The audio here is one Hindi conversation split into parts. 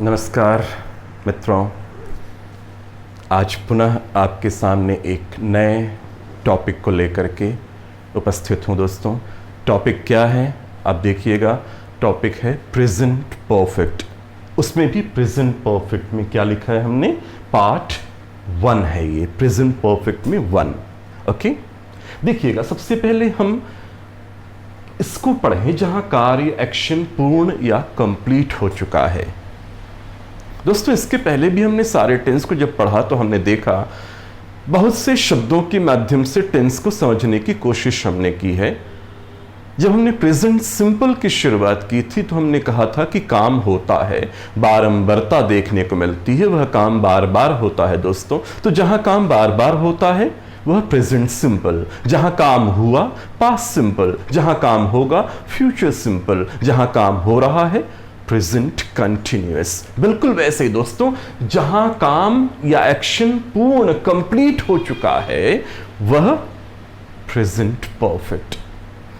नमस्कार मित्रों, आज पुनः आपके सामने एक नए टॉपिक को लेकर के उपस्थित हूँ। दोस्तों, टॉपिक क्या है आप देखिएगा। टॉपिक है प्रेजेंट परफेक्ट। उसमें भी प्रेजेंट परफेक्ट में क्या लिखा है हमने, पार्ट 1 है ये, प्रेजेंट परफेक्ट में 1। ओके, देखिएगा सबसे पहले हम इसको पढ़ें जहां कार्य एक्शन पूर्ण या कंप्लीट हो चुका है। दोस्तों, इसके पहले भी हमने सारे टेंस को जब पढ़ा तो हमने देखा बहुत से शब्दों के माध्यम से टेंस को समझने की कोशिश हमने की है। जब हमने प्रेजेंट सिंपल की शुरुआत की थी तो हमने कहा था कि काम होता है, बारंबारता देखने को मिलती है, वह काम बार बार होता है। दोस्तों, तो जहां काम बार बार होता है वह प्रेजेंट सिंपल, जहां काम हुआ पास्ट सिंपल, जहां काम होगा फ्यूचर सिंपल, जहां काम हो रहा है प्रेजेंट कंटिन्यूअस। बिल्कुल वैसे ही दोस्तों, जहां काम या एक्शन पूर्ण कंप्लीट हो चुका है वह प्रेजेंट परफेक्ट,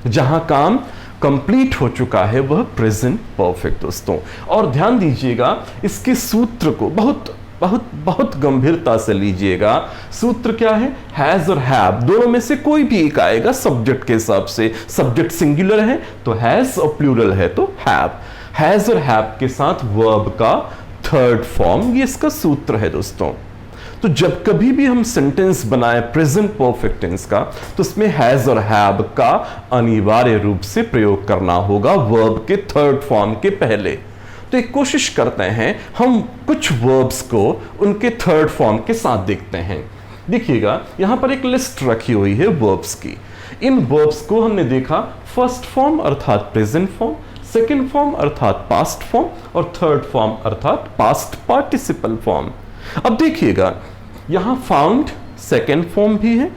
जहां काम कंप्लीट हो चुका है वह प्रेजेंट परफेक्ट। दोस्तों, और ध्यान दीजिएगा, इसके सूत्र को बहुत बहुत बहुत गंभीरता से लीजिएगा। सूत्र क्या है, हैज और हैव, दोनों में से कोई भी एक आएगा सब्जेक्ट के हिसाब से। सब्जेक्ट सिंगुलर है तो हैज और प्लूरल है तो हैव। हैज और हैव के साथ वर्ब का थर्ड फॉर्म, ये इसका सूत्र है। दोस्तों, तो जब कभी भी हम सेंटेंस बनाए प्रेजेंट परफेक्ट टेंस का तो उसमें हैज और हैव का अनिवार्य रूप से प्रयोग करना होगा वर्ब के थर्ड फॉर्म के पहले। तो एक कोशिश करते हैं हम कुछ वर्ब्स को उनके थर्ड फॉर्म के साथ देखते हैं। देखिएगा यहां पर एक लिस्ट रखी हुई है वर्ब्स की। इन वर्ब्स को हमने देखा फर्स्ट फॉर्म अर्थात प्रेजेंट फॉर्म, सेकेंड फॉर्म अर्थात पास्ट फॉर्म और थर्ड फॉर्म अर्थात पास्ट पार्टिसिपल फॉर्म। अब देखिएगा यहां फाउंड सेकेंड फॉर्म भी है,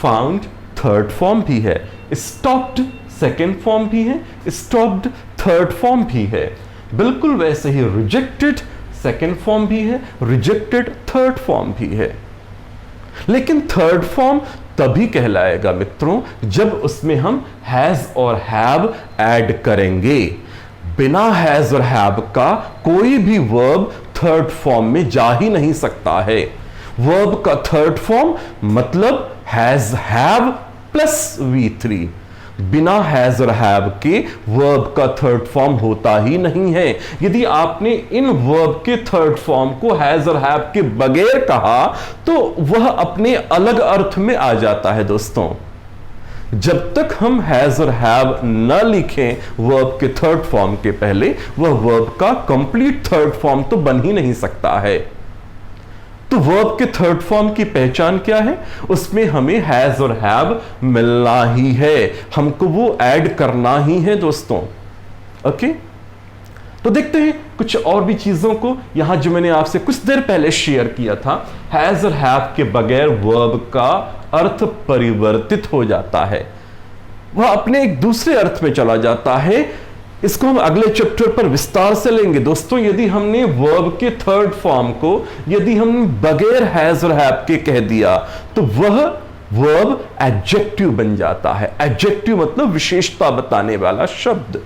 फाउंड थर्ड फॉर्म भी है, स्टॉप्ड सेकेंड फॉर्म भी है, स्टॉप्ड थर्ड फॉर्म भी है। बिल्कुल वैसे ही रिजेक्टेड सेकेंड फॉर्म भी है, रिजेक्टेड थर्ड फॉर्म भी है। लेकिन थर्ड फॉर्म तभी कहलाएगा मित्रों जब उसमें हम हैज और हैव ऐड करेंगे। बिना हैज और हैव का कोई भी वर्ब थर्ड फॉर्म में जा ही नहीं सकता है। वर्ब का थर्ड फॉर्म मतलब हैज हैव प्लस V3। बिना हैज और हैव के वर्ब का थर्ड फॉर्म होता ही नहीं है। यदि आपने इन वर्ब के थर्ड फॉर्म को हैज और हैव के बगैर कहा तो वह अपने अलग अर्थ में आ जाता है। दोस्तों, जब तक हम हैज और हैव न लिखें वर्ब के थर्ड फॉर्म के पहले, वह वर्ब का कंप्लीट थर्ड फॉर्म तो बन ही नहीं सकता है। तो वर्ब के थर्ड फॉर्म की पहचान क्या है, उसमें हमें हैज और हैव मिलना ही है, हमको वो ऐड करना ही है। दोस्तों, ओके, तो देखते हैं कुछ और भी चीजों को। यहां जो मैंने आपसे कुछ देर पहले शेयर किया था, हैज और हैव के बगैर वर्ब का अर्थ परिवर्तित हो जाता है, वह अपने एक दूसरे अर्थ में चला जाता है। इसको हम अगले चैप्टर पर विस्तार से लेंगे। दोस्तों, यदि हमने वर्ब के थर्ड फॉर्म को यदि हम बगैर हैज और हैव के कह दिया तो वह वर्ब एडजेक्टिव बन जाता है। एडजेक्टिव मतलब विशेषता बताने वाला शब्द।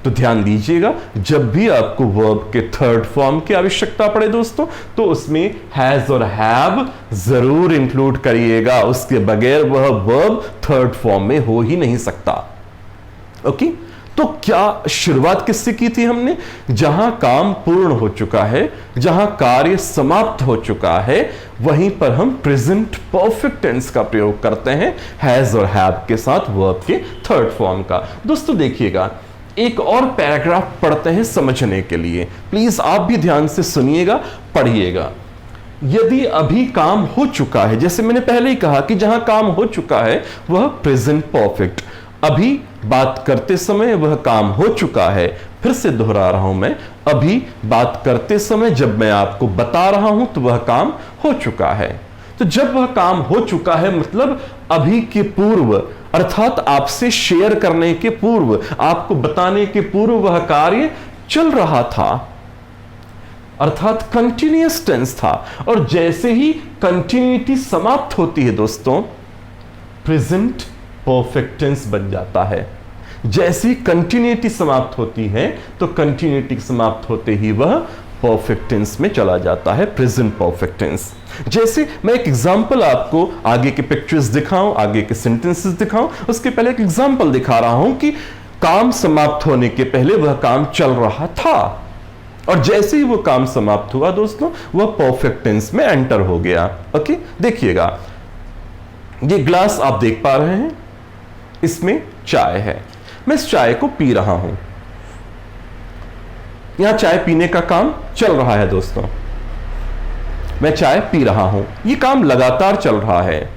तो ध्यान दीजिएगा, जब भी आपको वर्ब के थर्ड फॉर्म की आवश्यकता पड़े दोस्तों, तो उसमें हैज और हैव जरूर इंक्लूड करिएगा। उसके बगैर वह वर्ब थर्ड फॉर्म में हो ही नहीं सकता। ओके, तो क्या शुरुआत किससे की थी हमने, जहां काम पूर्ण हो चुका है, जहां कार्य समाप्त हो चुका है, वहीं पर हम प्रेजेंट परफेक्ट टेंस का प्रयोग करते हैं हैज और हैव के साथ वर्ब के थर्ड फॉर्म का। दोस्तों देखिएगा, एक और पैराग्राफ पढ़ते हैं समझने के लिए। प्लीज आप भी ध्यान से सुनिएगा, पढ़िएगा। यदि अभी काम हो चुका है, जैसे मैंने पहले ही कहा कि जहां काम हो चुका है वह प्रेजेंट परफेक्ट। अभी बात करते समय वह काम हो चुका है। फिर से दोहरा रहा हूं मैं, अभी बात करते समय जब मैं आपको बता रहा हूं तो वह काम हो चुका है। तो जब वह काम हो चुका है मतलब अभी के पूर्व, अर्थात आपसे शेयर करने के पूर्व, आपको बताने के पूर्व वह कार्य चल रहा था, अर्थात कंटिन्यूअस टेंस था। और जैसे ही कंटिन्यूटी समाप्त होती है दोस्तों, प्रेजेंट परफेक्ट टेंस बन जाता है। जैसी कंटिन्यूटी समाप्त होती है तो कंटिन्यूटी समाप्त होते ही वह परफेक्ट टेंस में चला जाता है, प्रेजेंट परफेक्ट टेंस। जैसे मैं एक एग्जांपल आपको आगे के पिक्चर्स दिखाऊं, आगे के सेंटेंसेस दिखाऊं, उसके पहले एक एग्जांपल दिखा रहा हूं कि काम समाप्त होने के पहले वह काम चल रहा था और जैसे ही वो काम समाप्त हुआ दोस्तों वह परफेक्ट टेंस में एंटर हो गया। ओके, देखिएगा ये ग्लास आप देख पा रहे हैं, इसमें चाय है, मैं इस चाय को पी रहा हूं। यहां चाय पीने का काम चल रहा है दोस्तों, मैं चाय पी रहा हूं, यह काम लगातार चल रहा है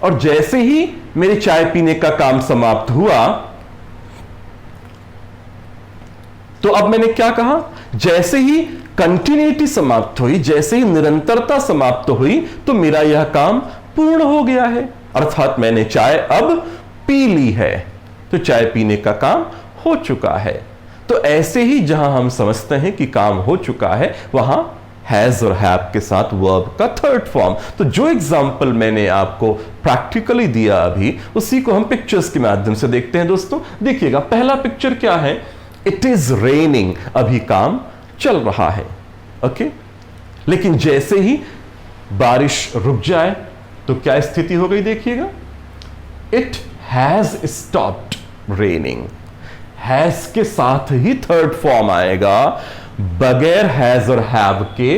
और जैसे ही मेरे चाय पीने का काम समाप्त हुआ तो अब मैंने क्या कहा, जैसे ही कंटिन्यूटी समाप्त हुई, जैसे ही निरंतरता समाप्त हुई तो मेरा यह काम पूर्ण हो गया है, अर्थात मैंने चाय अब पी ली है, तो चाय पीने का काम हो चुका है। तो ऐसे ही जहां हम समझते हैं कि काम हो चुका है वहां हैज और हैव के साथ वर्ब का थर्ड फॉर्म। तो जो एग्जांपल मैंने आपको प्रैक्टिकली दिया अभी, उसी को हम पिक्चर्स के माध्यम से देखते हैं दोस्तों। देखिएगा पहला पिक्चर क्या है, इट इज रेनिंग, अभी काम चल रहा है। ओके, लेकिन जैसे ही बारिश रुक जाए तो क्या स्थिति हो गई, देखिएगा it has stopped raining. Has के साथ ही थर्ड फॉर्म आएगा, बगैर हैज और हैव के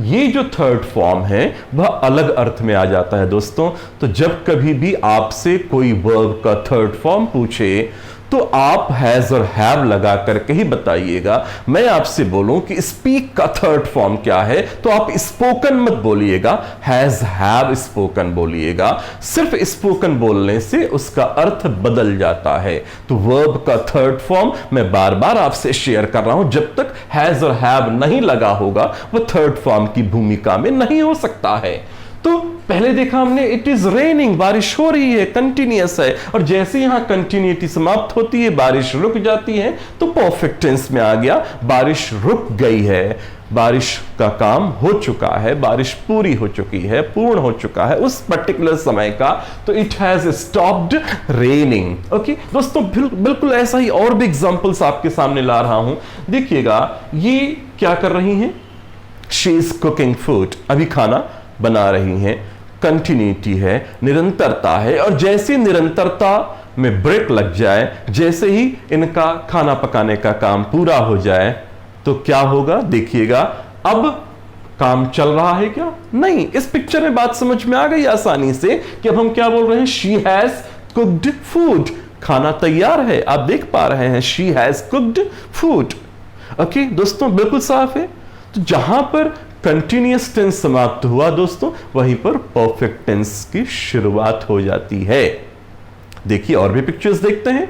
ये जो थर्ड फॉर्म है वह अलग अर्थ में आ जाता है दोस्तों। तो जब कभी भी आपसे कोई वर्ब का थर्ड फॉर्म पूछे तो आप हैज और हैव लगा करके ही बताइएगा। मैं आपसे बोलूं कि स्पीक का थर्ड फॉर्म क्या है तो आप स्पोकन मत बोलिएगा, हैज हैव स्पोकन बोलिएगा। सिर्फ स्पोकन बोलने से उसका अर्थ बदल जाता है। तो वर्ब का थर्ड फॉर्म मैं बार बार आपसे शेयर कर रहा हूं, जब तक हैज और हैव नहीं लगा होगा वह थर्ड फॉर्म की भूमिका में नहीं हो सकता है। तो पहले देखा हमने इट इज रेनिंग, बारिश हो रही है, कंटिन्यूअस है, और जैसे यहां कंटिन्यूटी समाप्त होती है, बारिश रुक जाती है, तो परफेक्ट टेंस में आ गया, बारिश रुक गई है, बारिश का काम हो चुका है, बारिश पूरी हो चुकी है, पूर्ण हो चुका है उस पर्टिकुलर समय का, तो it has stopped raining. Okay दोस्तों, बिल्कुल ऐसा ही और भी एग्जांपल्स आपके सामने ला रहा हूं। देखिएगा ये क्या कर रही हैं, शी इज कुकिंग फूड, अभी खाना बना रही हैं, कंटिन्यूटी है, निरंतरता है, और जैसे निरंतरता में ब्रेक लग जाए, जैसे ही इनका खाना पकाने का काम पूरा हो जाए तो क्या होगा, देखिएगा अब काम चल रहा है क्या, नहीं। इस पिक्चर में बात समझ में आ गई आसानी से कि अब हम क्या बोल रहे हैं, शी हैज कुक्ड फूड, खाना तैयार है, आप देख पा रहे हैं, she has cooked food. Okay दोस्तों, बिल्कुल साफ है। तो जहां पर कंटिन्यूअस टेंस समाप्त हुआ दोस्तों, वहीं पर परफेक्ट टेंस की शुरुआत हो जाती है। देखिए और भी पिक्चर्स देखते हैं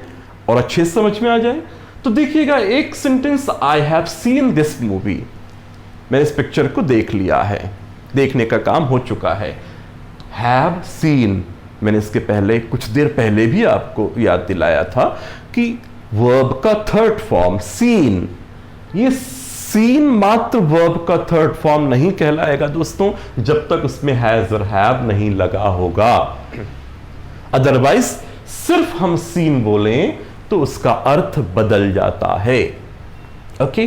और अच्छे से समझ में आ जाए। तो देखिएगा एक sentence, I have seen this movie, मैंने इस पिक्चर को देख लिया है, देखने का काम हो चुका है। हैव सीन, मैंने इसके पहले कुछ देर पहले भी आपको याद दिलाया था कि वर्ब का थर्ड फॉर्म सीन, ये सीन मात्र वर्ब का थर्ड फॉर्म नहीं कहलाएगा दोस्तों जब तक उसमें हैज और हैव नहीं लगा होगा। अदरवाइज सिर्फ हम सीन बोलें तो उसका अर्थ बदल जाता है। ओके,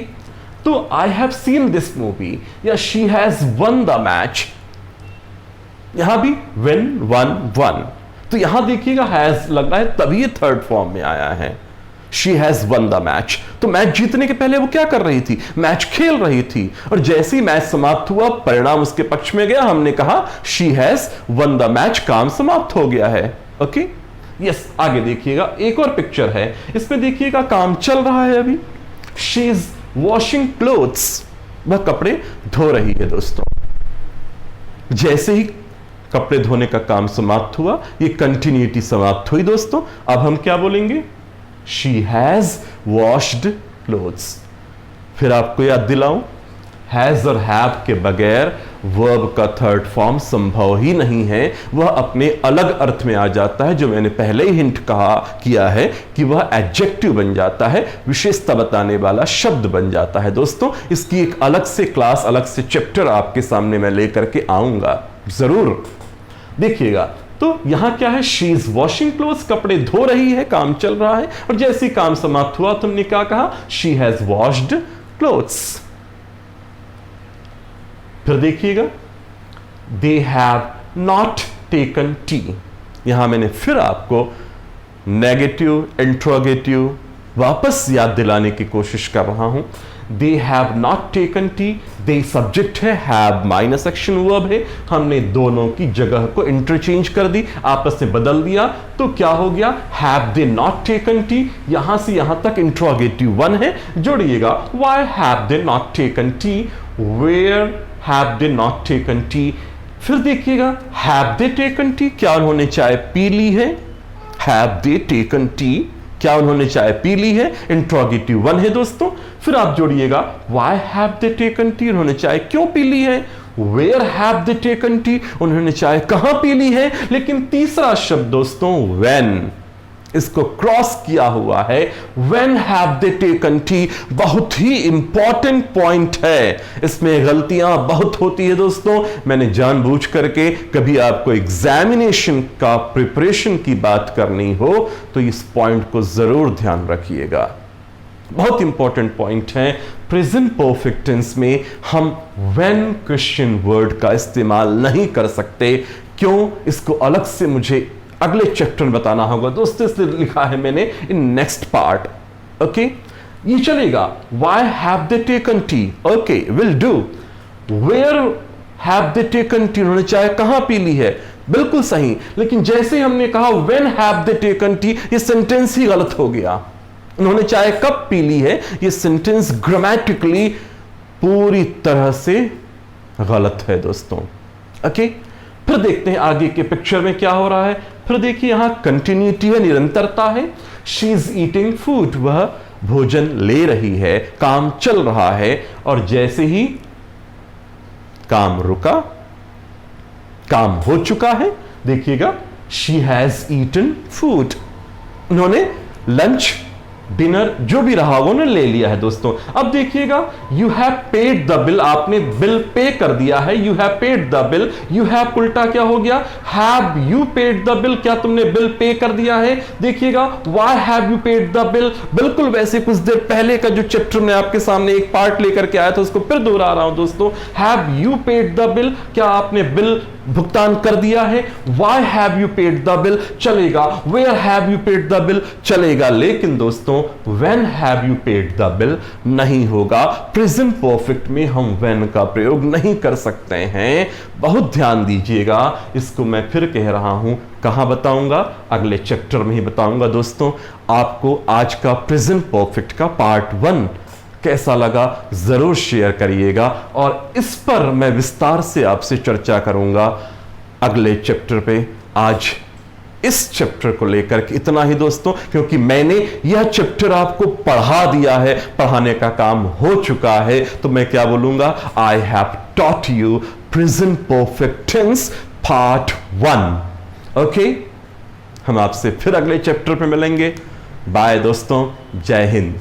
तो I have seen this movie या she has won the match, यहां भी विन वन वन, तो यहां देखिएगा हैज लग रहा है तभी ये थर्ड फॉर्म में आया है। She has won the match, तो मैच जीतने के पहले वो क्या कर रही थी, मैच खेल रही थी, और जैसे ही मैच समाप्त हुआ, परिणाम उसके पक्ष में गया, हमने कहा she has won the match, काम समाप्त हो गया है। ओके यस, आगे देखिएगा एक और पिक्चर है, इसमें देखिएगा काम चल रहा है अभी, शी इज वॉशिंग क्लोथ्स, वह कपड़े धो रही है दोस्तों। जैसे ही कपड़े धोने का काम समाप्त हुआ, ये कंटिन्यूटी समाप्त हुई दोस्तों। अब हम क्या बोलेंगे, She has washed clothes। फिर आपको याद दिलाऊं, हैज और हैव के बगैर वर्ब का थर्ड फॉर्म संभव ही नहीं है, वह अपने अलग अर्थ में आ जाता है, जो मैंने पहले ही हिंट किया है कि वह एडजेक्टिव बन जाता है, विशेषता बताने वाला शब्द बन जाता है दोस्तों। इसकी एक अलग से क्लास, अलग से चैप्टर आपके सामने मैं लेकर के आऊंगा जरूर। देखिएगा तो यहां क्या है, शी इज वॉशिंग क्लोथ्स, कपड़े धो रही है, काम चल रहा है। और जैसे ही काम समाप्त हुआ तुमने क्या कहा, शी हैज वॉश्ड क्लोथ्स। फिर देखिएगा, they have not taken tea. यहां मैंने फिर आपको नेगेटिव इंट्रोगेटिव वापस याद दिलाने की कोशिश कर रहा हूं। They have not taken T, they subject है, हैव माइनस एक्शन वर्ब है। हमने दोनों की जगह को इंटरचेंज कर दी, आपस में बदल दिया, तो क्या हो गया, have they not taken tea. यहां से यहां तक इंट्रोगेटिव वन है, जोड़िएगा, why have they not taken tea, where have they not taken tea. फिर देखिएगा, हैव दे टेकन टी, क्या उन्होंने चाय पी ली है, हैव दे टेकन टी, क्या उन्होंने चाय पी ली है, इंट्रोगेटिव वन है दोस्तों। फिर आप जोड़िएगा, why have they taken tea, उन्होंने चाय क्यों पी ली है, where have they taken tea, उन्होंने चाय कहां पी ली है। लेकिन तीसरा शब्द दोस्तों व्हेन, इसको क्रॉस किया हुआ है, when have they taken T, बहुत ही इंपॉर्टेंट पॉइंट है। इसमें गलतियां बहुत होती है दोस्तों, मैंने जानबूझ करके कभी आपको एग्जामिनेशन का प्रिपरेशन की बात करनी हो तो इस पॉइंट को जरूर ध्यान रखिएगा, बहुत इंपॉर्टेंट पॉइंट है। प्रेजेंट परफेक्ट टेंस में हम व्हेन क्वेश्चन वर्ड का इस्तेमाल नहीं कर सकते। क्यों, इसको अलग से मुझे अगले चैप्टर में बताना होगा दोस्तों, इसलिए लिखा है मैंने इन नेक्स्ट पार्ट। ओके, ये चलेगा, why have they taken tea, okay will do. Where have they taken tea, उन्होंने चाय कहां पी ली है, बिल्कुल सही। लेकिन जैसे हमने कहा when have they taken T, ये सेंटेंस ही गलत हो गया। उन्होंने चाय कब पी ली है, ये सेंटेंस ग्रामेटिकली पूरी तरह से गलत है दोस्तों। ओके, फिर देखते हैं आगे के पिक्चर में क्या हो रहा है। फिर देखिए, यहां कंटिन्यूटी है, निरंतरता है। शी इज ईटिंग फूड, वह भोजन ले रही है, काम चल रहा है। और जैसे ही काम रुका, काम हो चुका है, देखिएगा, शी हैज ईटन फूड, उन्होंने लंच डिनर जो भी रहा वो ने ले लिया है दोस्तों। अब देखिएगा, you have paid the bill, आपने बिल पे कर दिया है, you have paid the bill. You have उल्टा क्या हो गया, have you paid the bill, क्या तुमने बिल पे कर दिया है। देखिएगा, why have you paid the bill, बिल्कुल वैसे कुछ देर पहले का जो चैप्टर में आपके सामने एक पार्ट लेकर के आया था उसको फिर दोहरा रहा हूं दोस्तों। Have you paid the bill, क्या आपने बिल भुगतान कर दिया है। Why have you paid the bill चलेगा, where have you paid the bill चलेगा, लेकिन दोस्तों when have you paid the bill नहीं होगा। प्रेजेंट परफेक्ट में हम व्हेन का प्रयोग नहीं कर सकते हैं, बहुत ध्यान दीजिएगा। इसको मैं फिर कह रहा हूं, कहां बताऊंगा, अगले चैप्टर में ही बताऊंगा दोस्तों। आपको आज का प्रेजेंट परफेक्ट का पार्ट 1 कैसा लगा जरूर शेयर करिएगा, और इस पर मैं विस्तार से आपसे चर्चा करूंगा अगले चैप्टर पे। आज इस चैप्टर को लेकर के इतना ही दोस्तों, क्योंकि मैंने यह चैप्टर आपको पढ़ा दिया है, पढ़ाने का काम हो चुका है, तो मैं क्या बोलूंगा, I have taught you present perfect tense part 1। Okay, हम आपसे फिर अगले चैप्टर पे मिलेंगे। बाय दोस्तों, जय हिंद।